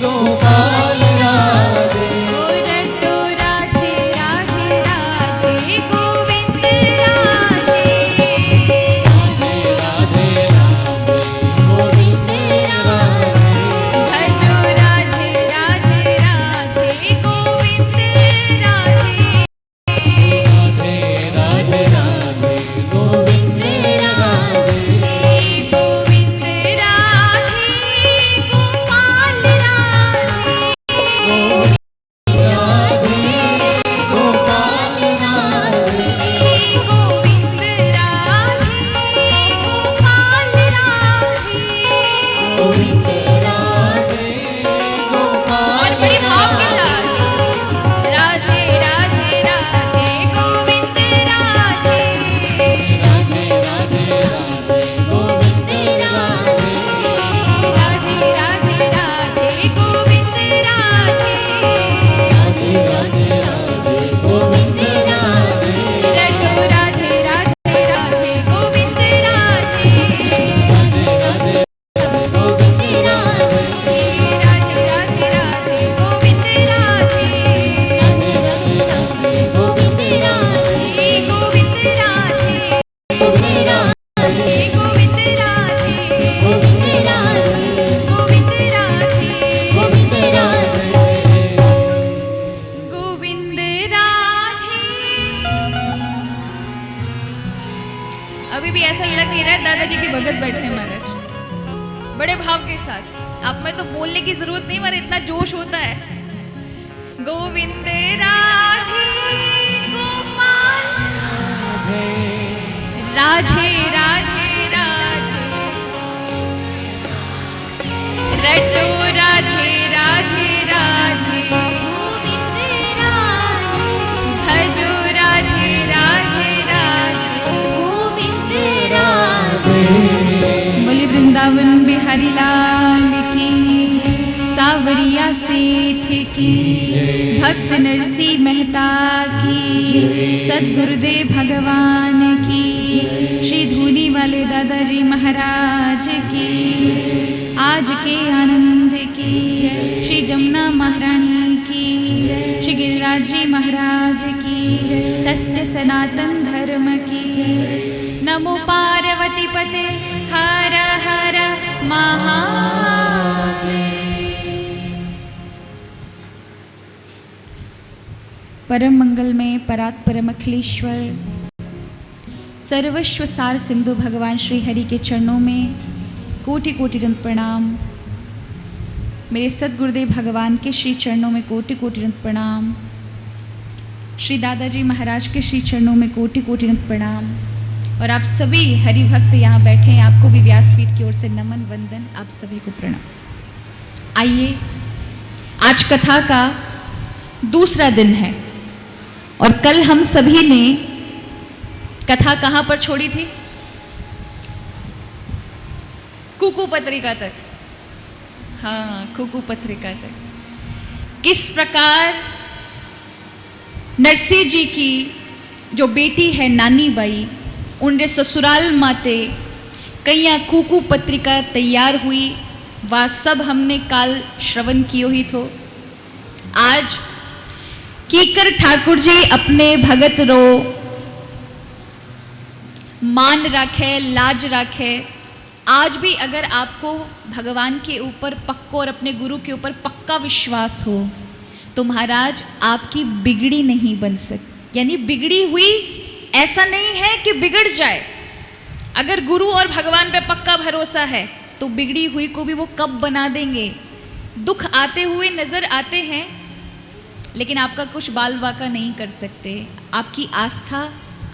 गोपाल राधे। रटो राधे राधे राधे गोविंद राधे। राधे राधे राधे गोविंद राधे। भजो राधे राधे राधे गोविंद राधे। राधे राधे राधे गोविंद राधे। गोविंद राधे गोपाल राधे। राधे गोपाल राधे। गोविंद राधे गोपाल राधे। गोविंद राधे गोपाल। और बड़ी भाव के साथ राधे राधे राधे गोविंद राधे। राधे राधे राधे गोविंद राधे। राधे राधे राधे गोविंद राधे। राधे राधे राधे गोविंद राधे। रटो राधे राधे राधे गोविंद राधे। राधे राधे राधे गोविंद राधे। राधे राधे राधे गोविंद राधे। राधे राधे राधे गोविंद राधे। गोविंद राधे गोविंद राधे। गोविंद राधे गोविंद राधे। गोविंद राधे गोविंद राधे। गोविंद राधे। अभी भी ऐसा लग नहीं रहा है दादाजी के भगत बैठे हैं महाराज, बड़े भाव के साथ। आप में तो बोलने की जरूरत नहीं, मगर इतना जोश होता है। गोविंद राधे गोपाल राधे राधे राधे। रटो राधे राधे राधे गोविंद राधे। भजो राधे राधे राधे गोविंद राधे। बोले वृंदावन बिहारी लाल की, सावरिया सेठ की, भक्त नरसिंह मेहता की, सद्गुरुदेव भगवान की, श्री धूनी वाले दादाजी महाराज की, आज के आनंद की, श्री जमुना महारानी की, श्री गिरिराज जी महाराज की, सत्य सनातन धर्म की। नमो पार्वती पते हर हर महादेव। परम मंगल में परात परम अखिलेश्वर सर्वस्व सार सिंधु भगवान श्री हरि के चरणों में कोटि कोटि दंड प्रणाम। मेरे सद्गुरुदेव भगवान के श्री चरणों में कोटि कोटि दंड प्रणाम। श्री दादाजी महाराज के श्री चरणों में कोटि कोटि दंड प्रणाम। और आप सभी हरि भक्त यहाँ बैठे हैं, आपको भी व्यासपीठ की ओर से नमन वंदन, आप सभी को प्रणाम। आइए, आज कथा का दूसरा दिन है और कल हम सभी ने कथा कहाँ पर छोड़ी थी? कुकू पत्रिका तक। हाँ, कुकू पत्रिका तक। किस प्रकार नरसिंह जी की जो बेटी है नानी बाई, उनके ससुराल माते कैया कुकू पत्रिका तैयार हुई, वह सब हमने काल श्रवण कियो ही थो। आज कीकर ठाकुर जी अपने भगत रो मान राखे, लाज राखे। आज भी अगर आपको भगवान के ऊपर पक्का और अपने गुरु के ऊपर पक्का विश्वास हो तो महाराज आपकी बिगड़ी नहीं बन सकती। यानी बिगड़ी हुई ऐसा नहीं है कि बिगड़ जाए। अगर गुरु और भगवान पे पक्का भरोसा है तो बिगड़ी हुई को भी वो कब बना देंगे। दुख आते हुए नजर आते हैं लेकिन आपका कुछ बाल बाका नहीं कर सकते। आपकी आस्था,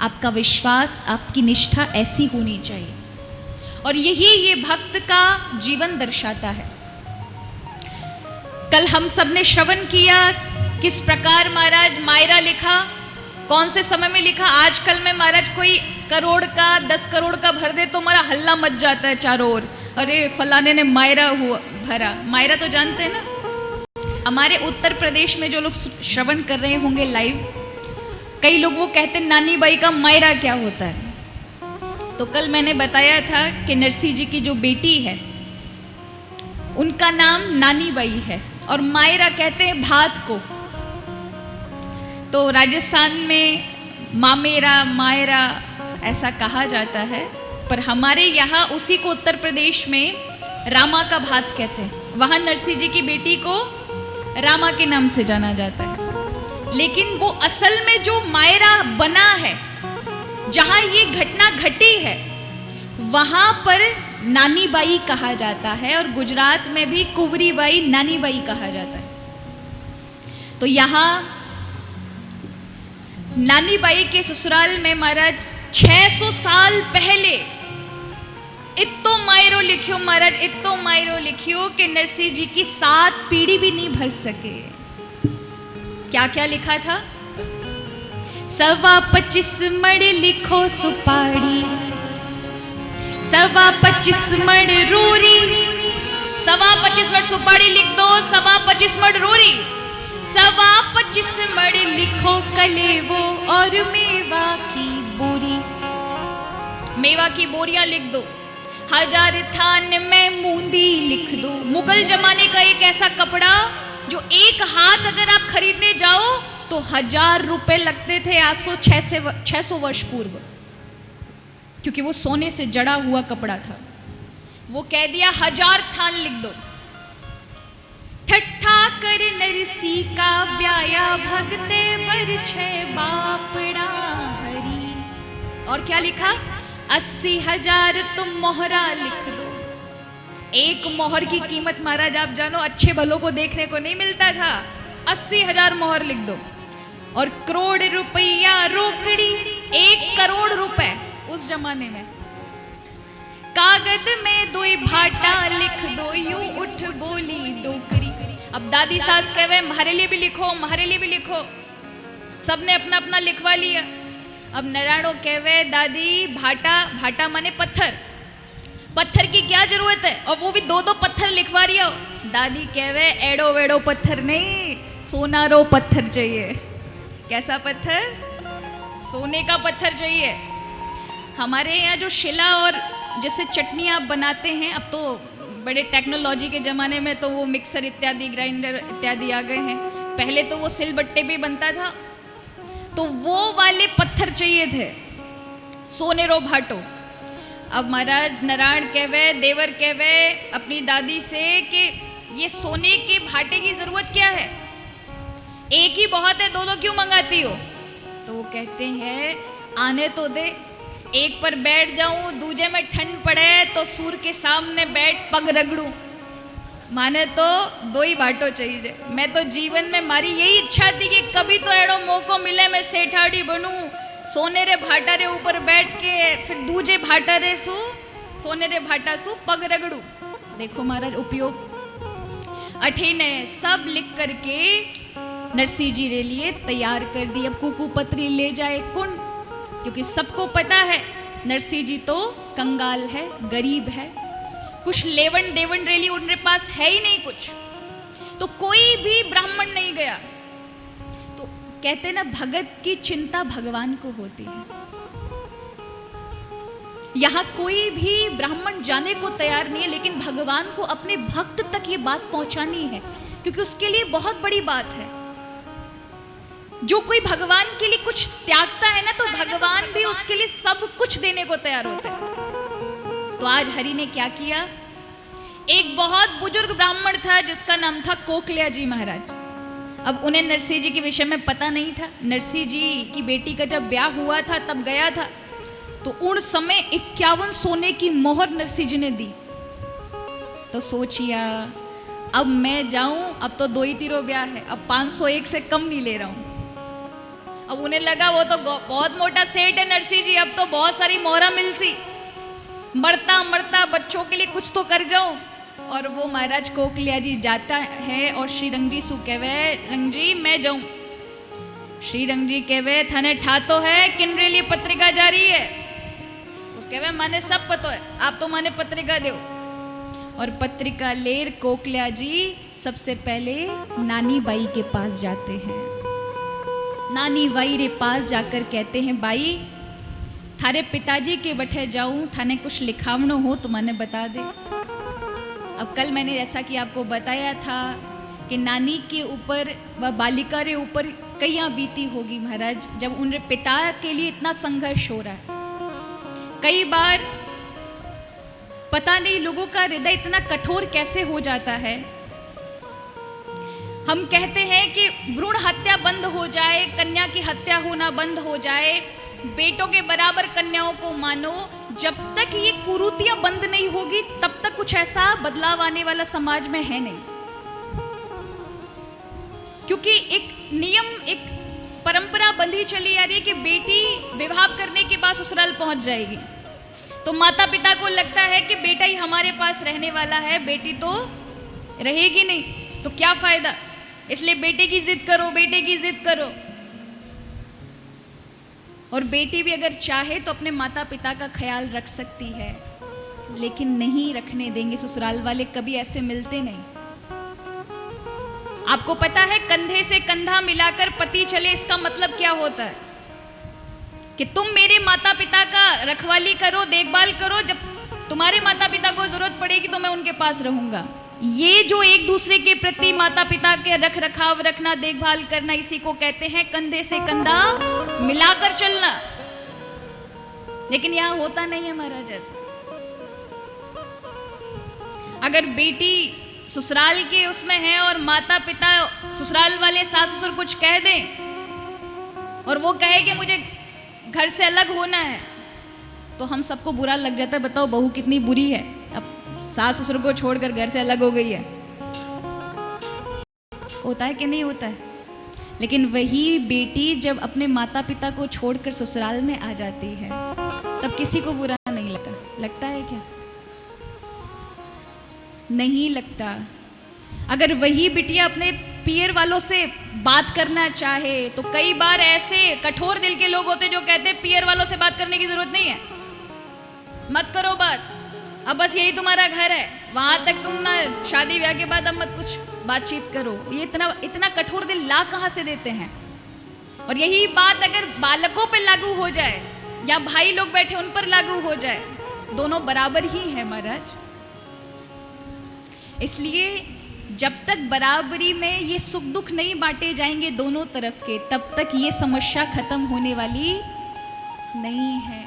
आपका विश्वास, आपकी निष्ठा ऐसी होनी चाहिए और यही ये भक्त का जीवन दर्शाता है। कल हम सब ने श्रवण किया किस प्रकार महाराज मायरा लिखा, कौन से समय में लिखा। आजकल में महाराज कोई करोड़ का 10 करोड़ का भर दे तो हमारा हल्ला मच जाता है चारों ओर, अरे फलाने ने मायरा हुआ भरा। मायरा तो जानते हैं ना, हमारे उत्तर प्रदेश में जो लोग श्रवण कर रहे होंगे लाइव, कई लोग वो कहते हैं नानी बाई का मायरा क्या होता है। तो कल मैंने बताया था कि नरसिंह जी की जो बेटी है उनका नाम नानी बाई है। और मायरा कहते हैं भात को। तो राजस्थान में मामेरा मायरा ऐसा कहा जाता है, पर हमारे यहाँ उसी को उत्तर प्रदेश में रामा का भात कहते हैं। वहाँ नरसिंह जी की बेटी को रामा के नाम से जाना जाता है। लेकिन वो असल में जो मायरा बना है, जहाँ ये घटना घटी है, वहाँ पर नानी बाई कहा जाता है और गुजरात में भी कुंवरी बाई नानी बाई कहा जाता है। तो यहाँ नानी बाई के ससुराल में महाराज 600 साल पहले इतो मायरो लिखियो महाराज, इतो मायरो लिखियो कि नरसिंह जी की 7 पीढ़ी भी नहीं भर सके। क्या क्या लिखा था? 25 मण लिखो सुपाड़ी, 25 मण रोरी, 25 मण सुपाड़ी लिख दो, 25 मण रोरी, 25 मण लिखो कलेवो और मेवा की बोरी। मेवा की बोरियां लिख दो। 1000 थान में मूंदी लिख दो। मुगल जमाने का एक ऐसा कपड़ा जो एक हाथ अगर आप खरीदने जाओ तो 1000 रुपए लगते थे, आज से 600 वर्ष पूर्व, क्योंकि वो सोने से जड़ा हुआ कपड़ा था। वो कह दिया 1000 थान लिख दो। ठट्ठा कर नरसी का ब्याया भगते पर 6 बापड़ा हरी। और क्या लिखा? 80,000 तुम मोहरा लिख दो। एक मोहर की कीमत महाराज आप जानो, अच्छे भलों को देखने को नहीं मिलता था। 80,000 मोहर लिख दो। और करोड़ रुपया रोकड़ी, 1 करोड़ रुपए उस जमाने में। कागज में 2 भाटा लिख दो, यूं उठ बोली डोकरी। अब दादी सास कहे हमारे लिए भी लिखो, हमारे लिए भी लिखो। सबने अपना अपना लिखवा लिया। अब नराणो कहवे दादी भाटा, भाटा माने पत्थर, पत्थर की क्या जरूरत है, और वो भी 2-2 पत्थर लिखवा रही हो। दादी कहवे एड़ो वेड़ो पत्थर नहीं, सोनारो पत्थर चाहिए। कैसा पत्थर? सोने का पत्थर चाहिए। हमारे यहाँ जो शिला और जैसे चटनी आप बनाते हैं, अब तो बड़े टेक्नोलॉजी के ज़माने में तो वो मिक्सर इत्यादि, ग्राइंडर इत्यादि आ गए हैं। पहले तो वो सिलबट्टे भी बनता था, तो वो वाले पत्थर चाहिए थे, सोनेरो भाटो। अब महाराज नारायण कहवे, देवर कहवे अपनी दादी से कि ये सोने के भाटे की जरूरत क्या है, एक ही बहुत है, 2-2 क्यों मंगाती हो? तो वो कहते हैं आने तो दे, एक पर बैठ जाऊं, दूजे में ठंड पड़े तो सूर के सामने बैठ पग रगड़ूं, माने तो 2 ही भाटो चाहिए। मैं तो जीवन में मारी यही इच्छा थी कि कभी तो एड़ो मौको मिले मैं सेठाड़ी बनूं, सोने रे भाटा रे ऊपर बैठ के फिर दूजे भाटा रे सू, सोने रे भाटा सू पग रगड़ू। देखो महाराज उपयोग अठीने सब लिख करके नरसिंह जी रे लिए तैयार कर दी। अब कुकू पत्री ले जाए कुंड, क्योंकि सबको पता है नरसिंह जी तो कंगाल है, गरीब है, कुछ लेवन देवन रेली उनके पास है ही नहीं कुछ, तो कोई भी ब्राह्मण नहीं गया। तो कहते ना भगत की चिंता भगवान को होती है। यहां कोई भी ब्राह्मण जाने को तैयार नहीं है, लेकिन भगवान को अपने भक्त तक ये बात पहुंचानी है, क्योंकि उसके लिए बहुत बड़ी बात है। जो कोई भगवान के लिए कुछ त्यागता है ना, तो भगवान भी उसके लिए सब कुछ देने को तैयार होते हैं। तो आज हरि ने क्या किया, एक बहुत बुजुर्ग ब्राह्मण था जिसका नाम था कोकलिया जी महाराज। अब उन्हें नरसिंह जी के विषय में पता नहीं था। नरसिंह जी की बेटी का जब ब्याह हुआ था तब गया था, तो उन समय 51 सोने की मोहर नरसिंह जी ने दी। तो सोचिया अब मैं जाऊं, अब तो 2 ही तीरों ब्याह है, अब 501 से कम नहीं ले रहा हूं। अब उन्हें लगा वो तो बहुत मोटा सेठ है नरसिंह जी, अब तो बहुत सारी मोहरा मिलसी, मरता मरता बच्चों के लिए कुछ तो कर जाऊं। और वो महाराज कोकलिया जी जाता है और श्री रंग जी सु कहवे रंग जी मैं जाऊं। श्री रंग जी कहवे थाने ठातो है किनरे लिए पत्रिका जारी है? वो कहवे माने सब पतो है, आप तो माने पत्रिका दो। और पत्रिका लेर कोकलिया जी सबसे पहले नानी बाई के पास जाते हैं। नानी बाई रे पास जाकर कहते हैं बाई थारे पिताजी के बठे जाऊं, थाने कुछ लिखावनो हो तो मैंने बता दे। अब कल मैंने जैसा कि आपको बताया था कि नानी के ऊपर व बालिका के ऊपर कईयां बीती होगी महाराज, जब उनके पिता के लिए इतना संघर्ष हो रहा है। कई बार पता नहीं लोगों का हृदय इतना कठोर कैसे हो जाता है। हम कहते हैं कि भ्रूण हत्या बंद हो जाए, कन्या की हत्या होना बंद हो जाए, बेटों के बराबर कन्याओं को मानो। जब तक ये कुरीतियां बंद नहीं होगी तब तक कुछ ऐसा बदलाव आने वाला समाज में है नहीं। क्योंकि एक नियम, एक परंपरा बंधी चली आ रही है कि बेटी विवाह करने के बाद ससुराल पहुंच जाएगी, तो माता पिता को लगता है कि बेटा ही हमारे पास रहने वाला है, बेटी तो रहेगी नहीं, तो क्या फायदा, इसलिए बेटे की जिद करो, बेटे की जिद करो। और बेटी भी अगर चाहे तो अपने माता पिता का ख्याल रख सकती है, लेकिन नहीं रखने देंगे ससुराल वाले, कभी ऐसे मिलते नहीं। आपको पता है कंधे से कंधा मिलाकर पति चले, इसका मतलब क्या होता है कि तुम मेरे माता पिता का रखवाली करो, देखभाल करो, जब तुम्हारे माता पिता को जरूरत पड़ेगी तो मैं उनके पास रहूंगा। ये जो एक दूसरे के प्रति माता पिता के रख रखाव रखना, देखभाल करना, इसी को कहते हैं कंधे से कंधा मिलाकर चलना। लेकिन यहां होता नहीं है महाराज ऐसा। अगर बेटी ससुराल के उसमें है और माता पिता ससुराल वाले सास ससुर कुछ कह दें और वो कहे कि मुझे घर से अलग होना है, तो हम सबको बुरा लग जाता है। बताओ बहू कितनी बुरी है, अब सास ससुर को छोड़कर घर से अलग हो गई है। होता है कि नहीं होता है? लेकिन वही बेटी जब अपने माता पिता को छोड़कर ससुराल में आ जाती है तब किसी को बुरा नहीं लगता। लगता है क्या? नहीं लगता। अगर वही बिटिया अपने पियर वालों से बात करना चाहे तो कई बार ऐसे कठोर दिल के लोग होते जो कहते हैं पियर वालों से बात करने की जरूरत नहीं है, मत करो बात, अब बस यही तुम्हारा घर है, वहां तक तुम ना शादी ब्याह के बाद अब मत कुछ बातचीत करो। ये इतना कठोर दिल ला कहां से देते हैं? और यही बात अगर बालकों पे लागू हो जाए या भाई लोग बैठे उन पर लागू हो जाए, दोनों बराबर ही है महाराज। इसलिए जब तक बराबरी में ये सुख दुख नहीं बांटे जाएंगे दोनों तरफ के, तब तक ये समस्या खत्म होने वाली नहीं है।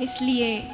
इसलिए